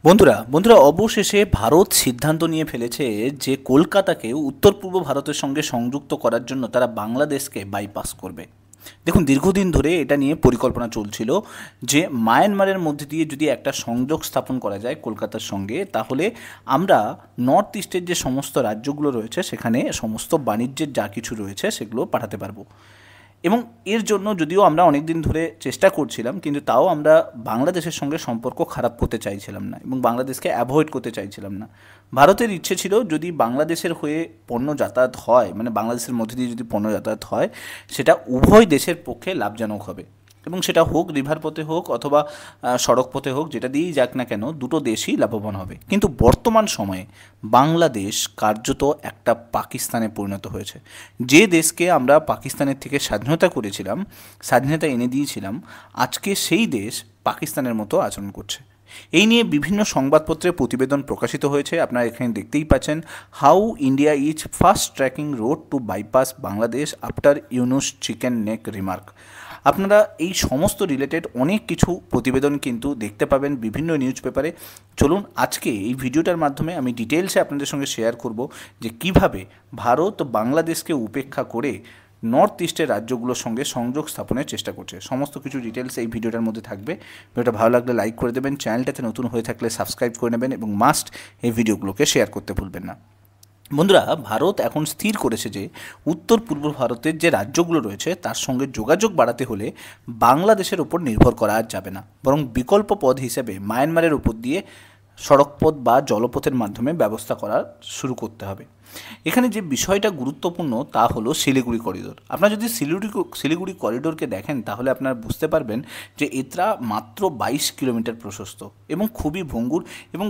বন্ধুরা বন্ধুরা অবশেষে ভারত সিদ্ধান্ত নিয়ে ফেলেছে যে কলকাতাকে উত্তর পূর্ব ভারতের সঙ্গে সংযুক্ত করার জন্য তারা বাংলাদেশকে বাইপাস করবে। দেখুন, দীর্ঘদিন ধরে এটা নিয়ে পরিকল্পনা চলছিল যে মায়ানমারের মধ্যে দিয়ে যদি একটা সংযোগ স্থাপন করা যায় কলকাতার সঙ্গে, তাহলে আমরা নর্থ ইস্টের যে সমস্ত রাজ্যগুলো রয়েছে সেখানে সমস্ত বাণিজ্যের যা কিছু রয়েছে সেগুলো পাঠাতে পারবো। এবং এর জন্য যদিও আমরা অনেক দিন ধরে চেষ্টা করছিলাম, কিন্তু তাও আমরা বাংলাদেশের সঙ্গে সম্পর্ক খারাপ করতে চাইছিলাম না এবং বাংলাদেশকে অ্যাভয়েড করতে চাইছিলাম না। ভারতের ইচ্ছে ছিল যদি বাংলাদেশের হয়ে পণ্য যাতায়াত হয়, মানে বাংলাদেশের মধ্যে দিয়ে যদি পণ্য যাতায়াত হয়, সেটা উভয় দেশের পক্ষে লাভজনক হবে। এবং সেটা হোক রিভার পথে হোক অথবা সড়ক পথে হোক, যেটা দিয়েই যাক না কেন, দুটো দেশই লাভবান হবে। কিন্তু বর্তমান সময়ে বাংলাদেশ কার্যত একটা পাকিস্তানে পরিণত হয়েছে। যে দেশকে আমরা পাকিস্তানের থেকে স্বাধীনতা করেছিলাম, স্বাধীনতা এনে দিয়েছিলাম, আজকে সেই দেশ পাকিস্তানের মতো আচরণ করছে। এই নিয়ে বিভিন্ন সংবাদপত্রে প্রতিবেদন প্রকাশিত হয়েছে, আপনারা এখানে দেখতেই পাচ্ছেন। How India is fast tracking road two bypass Bangladesh after Yunus chicken neck remark. আপনারা এই সমস্ত রিলেটেড অনেক কিছু প্রতিবেদন কিন্তু দেখতে পাবেন বিভিন্ন নিউজ পেপারে। চলুন আজকে এই ভিডিওটার মাধ্যমে আমি ডিটেলসে আপনাদের সঙ্গে শেয়ার করব যে কিভাবে ভারত বাংলাদেশকে উপেক্ষা করে নর্থ ইস্টের রাজ্যগুলোর সঙ্গে সংযোগ স্থাপনের চেষ্টা করছে। সমস্ত কিছু ডিটেলস এই ভিডিওটার মধ্যে থাকবে। ভিডিওটা ভালো লাগলে লাইক করে দেবেন, চ্যানেলটাতে নতুন হয়ে থাকলে সাবস্ক্রাইব করে নেবেন এবং মাস্ট এই ভিডিওগুলোকে শেয়ার করতে ভুলবেন না। বন্ধুরা, ভারত এখন স্থির করেছে যে উত্তর পূর্ব ভারতের যে রাজ্যগুলো রয়েছে তার সঙ্গে যোগাযোগ বাড়াতে হলে বাংলাদেশের ওপর নির্ভর করা আর যাবে না, বরং বিকল্প পথ হিসেবে মায়ানমারের ওপর দিয়ে সড়কপথ বা জলপথের মাধ্যমে ব্যবস্থা করা শুরু করতে হবে। এখানে যে বিষয়টা গুরুত্বপূর্ণ তা হলো শিলিগুড়ি করিডোর। আপনারা যদি শিলিগুড়ি করিডোরকে দেখেন তাহলে আপনারা বুঝতে পারবেন যে এটা মাত্র 22 কিলোমিটার প্রশস্ত এবং খুবই ভঙ্গুর। এবং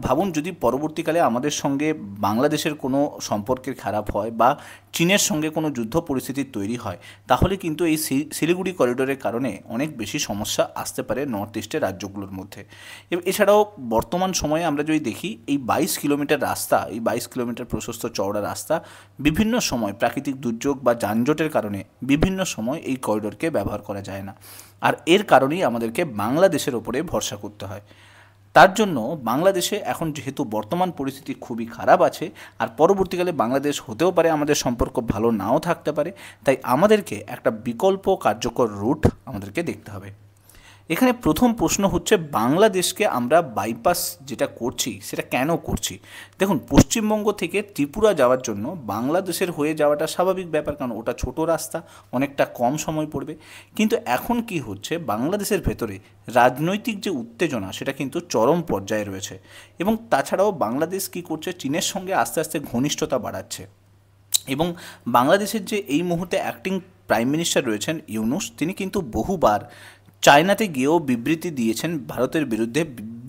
ভাবুন, যদি পরবর্তীকালে আমাদের সঙ্গে বাংলাদেশের কোনো সম্পর্কের খারাপ হয় বা চীনের সঙ্গে কোনো যুদ্ধ পরিস্থিতি তৈরি হয়, তাহলে কিন্তু এই শিলিগুড়ি করিডোরের কারণে অনেক বেশি সমস্যা আসতে পারে নর্থ ইস্টের রাজ্যগুলোর মধ্যে। এছাড়াও বর্তমান সময়ে আমরা যদি দেখি এই 22 কিলোমিটার রাস্তা, এই 22 কিলোমিটার প্রশস্ত চওড়া রাস্তা বিভিন্ন সময় প্রাকৃতিক দুর্যোগ বা যানজটের কারণে বিভিন্ন সময় এই করিডোরকে ব্যবহার করা যায় না। আর এর কারণেই আমাদেরকে বাংলাদেশের ওপরে ভরসা করতে হয়। তার জন্য বাংলাদেশে এখন যেহেতু বর্তমান পরিস্থিতি খুবই খারাপ আছে, আর পরবর্তীকালে বাংলাদেশ হতেও পারে আমাদের সম্পর্ক ভালো নাও থাকতে পারে, তাই আমাদেরকে একটা বিকল্প কার্যকর রুট আমাদেরকে দেখতে হবে। এখানে প্রথম প্রশ্ন হচ্ছে, বাংলাদেশকে আমরা বাইপাস যেটা করছি সেটা কেন করছি? দেখুন, পশ্চিমবঙ্গ থেকে ত্রিপুরা যাওয়ার জন্য বাংলাদেশের হয়ে যাওয়াটা স্বাভাবিক ব্যাপার, কারণ ওটা ছোট রাস্তা, অনেকটা কম সময় পড়বে। কিন্তু এখন কি হচ্ছে, বাংলাদেশের ভেতরে রাজনৈতিক যে উত্তেজনা সেটা কিন্তু চরম পর্যায়ে রয়েছে। এবং তাছাড়াও বাংলাদেশ কি করছে, চীনের সঙ্গে আস্তে আস্তে ঘনিষ্ঠতা বাড়াচ্ছে। এবং বাংলাদেশের যে এই মুহূর্তে অ্যাক্টিং প্রাইম মিনিস্টার রয়েছেন ইউনুস, তিনি কিন্তু বহুবার চায়নাতে গিয়েও বিবৃতি দিয়েছেন ভারতের বিরুদ্ধে,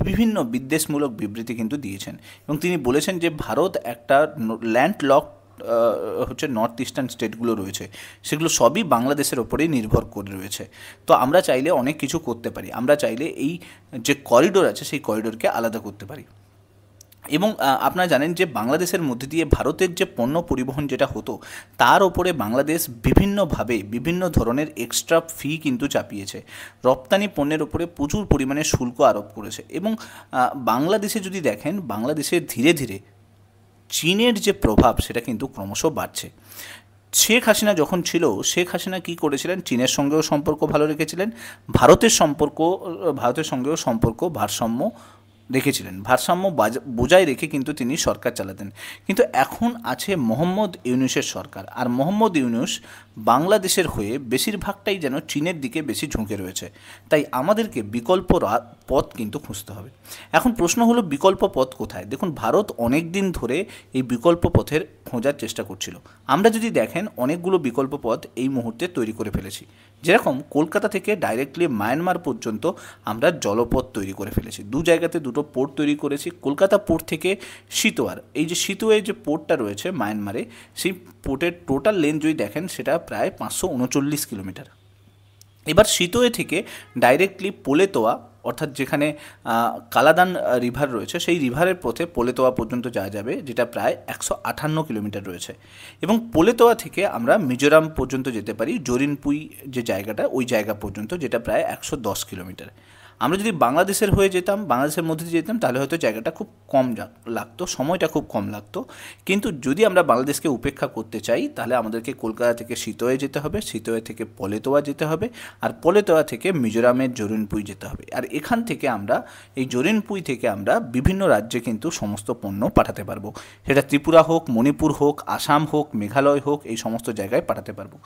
বিভিন্ন বিদ্বেষমূলক বিবৃতি কিন্তু দিয়েছেন। এবং তিনি বলেছেন যে ভারত একটা ল্যান্ডলক হচ্ছে নর্থ ইস্টার্ন স্টেটগুলো রয়েছে সেগুলো সবই বাংলাদেশের ওপরেই নির্ভর করে রয়েছে। তো আমরা চাইলে অনেক কিছু করতে পারি, আমরা চাইলে এই যে করিডোর আছে সেই করিডোরকে আলাদা করতে পারি। এবং আপনারা জানেন যে বাংলাদেশের মধ্যে দিয়ে ভারতের যে পণ্য পরিবহন যেটা হতো, তার ওপরে বাংলাদেশ বিভিন্নভাবে বিভিন্ন ধরনের এক্সট্রা ফি কিন্তু চাপিয়েছে। রপ্তানি পণ্যের ওপরে প্রচুর পরিমাণে শুল্ক আরোপ করেছে। এবং বাংলাদেশে যদি দেখেন, বাংলাদেশে ধীরে ধীরে চীনের যে প্রভাব সেটা কিন্তু ক্রমশ বাড়ছে। শেখ হাসিনা যখন ছিল, শেখ হাসিনা কী করেছিলেন, চীনের সঙ্গেও সম্পর্ক ভালো রেখেছিলেন, ভারতের সঙ্গেও সম্পর্ক ভারসাম্য রেখেছিলেন, ভারসাম্য বজায় রেখে কিন্তু তিনি সরকার চালাতেন। কিন্তু এখন আছে মোহাম্মদ ইউনুসের সরকার, আর মোহাম্মদ ইউনুস বাংলাদেশের হয়ে বেশিরভাগটাই যেন চীনের দিকে বেশি ঝুঁকে রয়েছে। তাই আমাদেরকে বিকল্প পথ কিন্তু খুঁজতে হবে। এখন প্রশ্ন হলো, বিকল্প পথ কোথায়? দেখুন, ভারত অনেক দিন ধরে এই বিকল্প পথের খোঁজার চেষ্টা করছিল। আমরা যদি দেখেন, অনেকগুলো বিকল্প পথ এই মুহূর্তে তৈরি করে ফেলেছি। যেরকম কলকাতা থেকে ডাইরেক্টলি মায়ানমার পর্যন্ত আমরা জলপথ তৈরি করে ফেলেছি, দু জায়গাতে দুটো পোর্ট তৈরি করেছি। কলকাতা পোর্ট থেকে সিতোয়ার, এই যে সিতোয়ে যে পোর্টটা রয়েছে মায়ানমারে, সেই পোর্টের টোটাল লেন্থ যদি দেখেন সেটা প্রায় 539 কিলোমিটার। এবার সিতোয়ে থেকে ডাইরেক্টলি পোলেতোয়া, অর্থাৎ যেখানে কালাদান রিভার রয়েছে, সেই রিভারের পথে পোলেতোয়া পর্যন্ত যাওয়া যাবে, যেটা প্রায় 158 কিলোমিটার রয়েছে। এবং পোলেতোয়া থেকে আমরা মিজোরাম পর্যন্ত যেতে পারি, জরিনপুই যে জায়গাটা, ওই জায়গা পর্যন্ত, যেটা প্রায় 110 কিলোমিটার। আমরা যদি বাংলাদেশের হয়ে যেতাম, বাংলাদেশের মধ্যে দিয়ে যেতাম, তাহলে হয়তো জায়গাটা খুব কম লাগতো, সময়টা খুব কম লাগতো। কিন্তু যদি আমরা বাংলাদেশকে উপেক্ষা করতে চাই, তাহলে আমাদেরকে কলকাতা থেকে সিতোয়ে যেতে হবে, সিতোয়ে থেকে পলেতোয়া যেতে হবে, আর পলেতোয়া থেকে মিজোরামের জোরিনপুই যেতে হবে। আর এখান থেকে আমরা, এই জোরিনপুই থেকে আমরা বিভিন্ন রাজ্যে কিন্তু সমস্ত পণ্য পাঠাতে পারবো। সেটা ত্রিপুরা হোক, মণিপুর হোক, আসাম হোক, মেঘালয় হোক, এই সমস্ত জায়গায় পাঠাতে পারবো।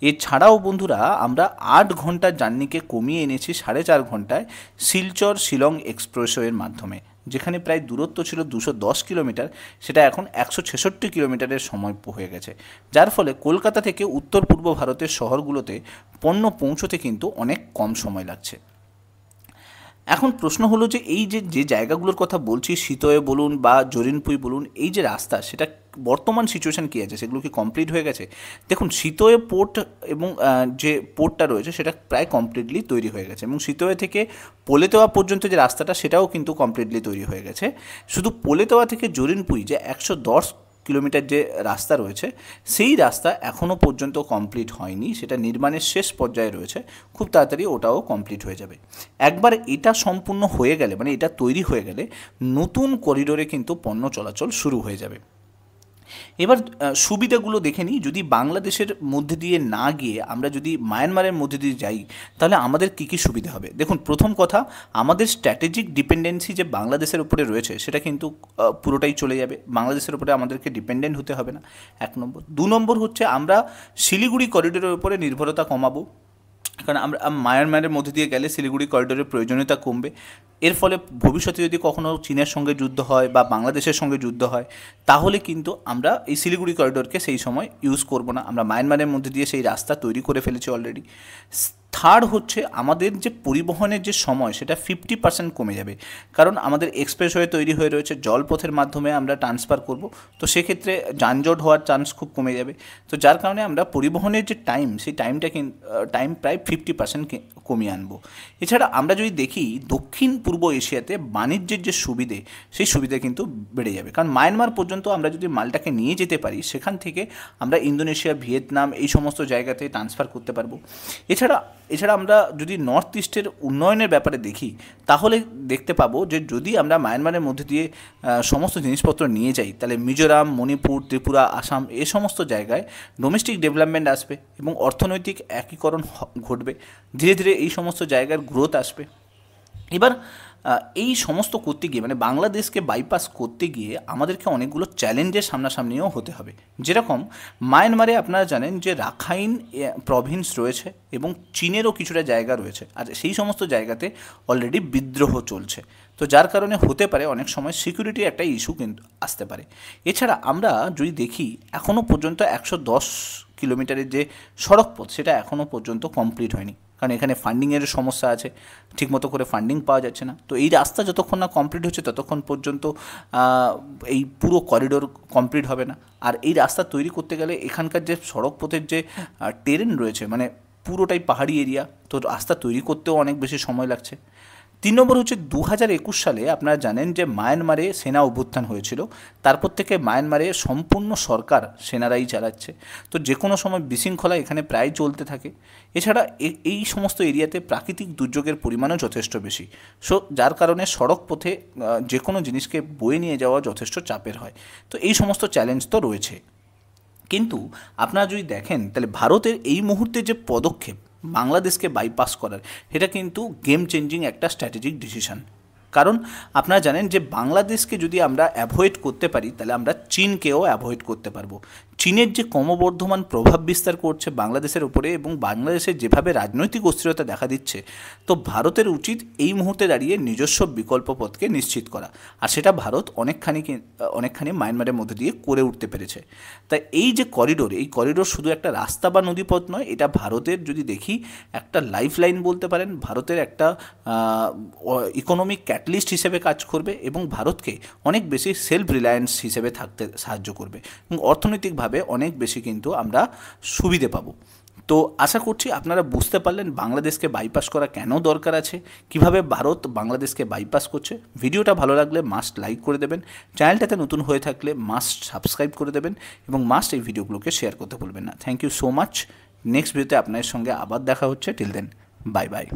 এছাড়াও বন্ধুরা, আমরা 8 ঘন্টার জার্নিকে কমিয়ে এনেছি 4.5 ঘন্টায় শিলচর শিলং এক্সপ্রেসওয়ের মাধ্যমে। যেখানে প্রায় দূরত্ব ছিল 210 কিলোমিটার, সেটা এখন 166 কিলোমিটারের সময় হয়ে গেছে। যার ফলে কলকাতা থেকে উত্তর পূর্ব ভারতের শহরগুলোতে পণ্য পৌঁছতে কিন্তু অনেক কম সময় লাগছে। এখন প্রশ্ন হলো যে এই যে জায়গাগুলোর কথা বলছি, সিতোয়ে বলুন বা জোরিনপুই বলুন, এই যে রাস্তা, সেটা বর্তমান সিচুয়েশান কী আছে, সেগুলো কি কমপ্লিট হয়ে গেছে? দেখুন, সিতোয়ে পোর্ট এবং যে পোর্টটা রয়েছে সেটা প্রায় কমপ্লিটলি তৈরি হয়ে গেছে, এবং সিতোয়ে থেকে পলেতোয়া পর্যন্ত যে রাস্তাটা, সেটাও কিন্তু কমপ্লিটলি তৈরি হয়ে গেছে। শুধু পলেতোয়া থেকে জোরিনপুই যে 110 কিলোমিটার যে রাস্তা রয়েছে, সেই রাস্তা এখনও পর্যন্ত কমপ্লিট হয়নি, সেটা নির্মাণের শেষ পর্যায়ে রয়েছে। খুব তাড়াতাড়ি ওটাও কমপ্লিট হয়ে যাবে। একবার এটা সম্পূর্ণ হয়ে গেলে, মানে এটা তৈরি হয়ে গেলে, নতুন করিডোরে কিন্তু পণ্য চলাচল শুরু হয়ে যাবে। এবার সুবিধাগুলো দেখে নিই। যদি বাংলাদেশের মধ্যে দিয়ে না গিয়ে আমরা যদি মায়ানমারের মধ্যে দিয়ে যাই, তাহলে আমাদের কী কী সুবিধা হবে? দেখুন, প্রথম কথা, আমাদের স্ট্র্যাটেজিক ডিপেন্ডেন্সি যে বাংলাদেশের উপরে রয়েছে, সেটা কিন্তু পুরোটাই চলে যাবে। বাংলাদেশের উপরে আমাদেরকে ডিপেন্ডেন্ট হতে হবে না, 1 নম্বর। 2 নম্বর হচ্ছে, আমরা শিলিগুড়ি করিডোরের উপরে নির্ভরতা কমাবো, কারণ আমরা মায়ানমারের মধ্যে দিয়ে গেলে শিলিগুড়ি করিডোরের প্রয়োজনীয়তা কমবে। এর ফলে ভবিষ্যতে যদি কখনও চীনের সঙ্গে যুদ্ধ হয় বা বাংলাদেশের সঙ্গে যুদ্ধ হয়, তাহলে কিন্তু আমরা এই শিলিগুড়ি করিডোরকে সেই সময় ইউজ করব না। আমরা মায়ানমারের মধ্যে দিয়ে সেই রাস্তা তৈরি করে ফেলেছি অলরেডি। থার্ড হচ্ছে, আমাদের যে পরিবহনের যে সময়, সেটা 50% কমে যাবে, কারণ আমাদের এক্সপ্রেসওয়ে তৈরি হয়ে রয়েছে, জলপথের মাধ্যমে আমরা ট্রান্সফার করব। তো সেক্ষেত্রে যানজট হওয়ার চান্স খুব কমে যাবে। তো যার কারণে আমরা পরিবহনের যে টাইম, সেই টাইম প্রায় 50% কমিয়ে আনবো। এছাড়া আমরা যদি দেখি, দক্ষিণ পূর্ব এশিয়াতে বাণিজ্যের যে সুবিধে, সেই সুবিধা কিন্তু বেড়ে যাবে। কারণ মায়ানমার পর্যন্ত আমরা যদি মালটাকে নিয়ে যেতে পারি, সেখান থেকে আমরা ইন্দোনেশিয়া, ভিয়েতনাম, এই সমস্ত জায়গাতে ট্রান্সফার করতে পারবো। এছাড়া আমরা যদি নর্থ ইস্টের উন্নয়নের ব্যাপারে দেখি, তাহলে দেখতে পাবো যে যদি আমরা মায়ানমারের মধ্যে দিয়ে সমস্ত জিনিসপত্র নিয়ে যাই, তাহলে মিজোরাম, মণিপুর, ত্রিপুরা, আসাম, এই সমস্ত জায়গায় ডোমেস্টিক ডেভেলপমেন্ট আসবে এবং অর্থনৈতিক একীকরণ ঘটবে। ধীরে ধীরে এই সমস্ত জায়গার গ্রোথ আসবে। এবার এই সমস্ত করতে গিয়ে, মানে বাংলাদেশকে বাইপাস করতে গিয়ে, আমাদেরকে অনেকগুলো চ্যালেঞ্জের সামনাসামনিও হতে হবে। যেরকম মায়ানমারে আপনারা জানেন যে রাখাইন প্রভিন্স রয়েছে এবং চীনেরও কিছুটা জায়গা রয়েছে, আর সেই সমস্ত জায়গাতে অলরেডি বিদ্রোহ চলছে। তো যার কারণে হতে পারে অনেক সময় সিকিউরিটি একটা ইস্যু কিন্তু আসতে পারে। এছাড়া আমরা যদি দেখি, এখনও পর্যন্ত 110 কিলোমিটারের যে সড়কপথ, সেটা এখনও পর্যন্ত কমপ্লিট হয়নি, কারণ এখানে ফান্ডিংয়ের সমস্যা আছে, ঠিকমতো করে ফান্ডিং পাওয়া যাচ্ছে না। তো এই রাস্তা যতক্ষণ না কমপ্লিট হচ্ছে, ততক্ষণ পর্যন্ত এই পুরো করিডোর কমপ্লিট হবে না। আর এই রাস্তা তৈরি করতে গেলে এখানকার যে সড়কপথের যে টেরেন রয়েছে, মানে পুরোটাই পাহাড়ি এরিয়া, তো রাস্তা তৈরি করতেও অনেক বেশি সময় লাগছে। 3 নম্বর হচ্ছে, 2021 সালে আপনারা জানেন যে মায়ানমারে সেনা অভ্যুত্থান হয়েছিল। তারপর থেকে মায়ানমারে সম্পূর্ণ সরকার সেনারাই চালাচ্ছে। তো যে কোনো সময় বিশৃঙ্খলা এখানে প্রায় চলতে থাকে। এছাড়া এই সমস্ত এরিয়াতে প্রাকৃতিক দুর্যোগের পরিমাণও যথেষ্ট বেশি। যার কারণে সড়ক পথে যে কোনো জিনিসকে বয়ে নিয়ে যাওয়া যথেষ্ট চাপের হয়। তো এই সমস্ত চ্যালেঞ্জ তো রয়েছে। কিন্তু আপনারা যদি দেখেন, তাহলে ভারতের এই মুহূর্তে যে পদক্ষেপ বাংলাদেশকে বাইপাস করার, এটা কিন্তু গেম চেঞ্জিং একটা স্ট্র্যাটেজিক ডিসিশন। কারণ আপনারা জানেন যে বাংলাদেশকে যদি আমরা অ্যাভয়েড করতে পারি, তাহলে আমরা চীনকেও অ্যাভয়েড করতে পারবো। চীনের যে ক্রমবর্ধমান প্রভাব বিস্তার করছে বাংলাদেশের উপরে, এবং বাংলাদেশের যেভাবে রাজনৈতিক অস্থিরতা দেখা দিচ্ছে, তো ভারতের উচিত এই মুহূর্তে দাঁড়িয়ে নিজস্ব বিকল্প পথকে নিশ্চিত করা। আর সেটা ভারত অনেকখানি মায়ানমারের মধ্যে দিয়ে করে উঠতে পেরেছে। তাই এই যে করিডোর, এই করিডোর শুধু একটা রাস্তা বা নদীপথ নয়, এটা ভারতের যদি দেখি একটা লাইফ লাইন বলতে পারেন, ভারতের একটা ইকোনমিক ক্যাটালিস্ট হিসেবে কাজ করবে এবং ভারতকে অনেক বেশি সেলফ রিলায়েন্স হিসেবে থাকতে সাহায্য করবে, এবং অর্থনৈতিকভাবে অনেক বেশি কিন্তু আমরা সুবিধে পাবো। তো আশা করছি আপনারা বুঝতে পারলেন বাংলাদেশকে বাইপাস করা কেন দরকার আছে, কিভাবে ভারত বাংলাদেশকে বাইপাস করছে। ভিডিওটা ভালো লাগলে মাস্ট লাইক করে দেবেন, চ্যানেলটাতে নতুন হয়ে থাকলে মাস্ট সাবস্ক্রাইব করে দেবেন, এবং মাস্ট এই ভিডিওগুলোকে শেয়ার করতে ভুলবেন না। Thank you so much. Next ভিডিওতে আপনাদের সঙ্গে আবার দেখা হচ্ছে। Till then, bye by.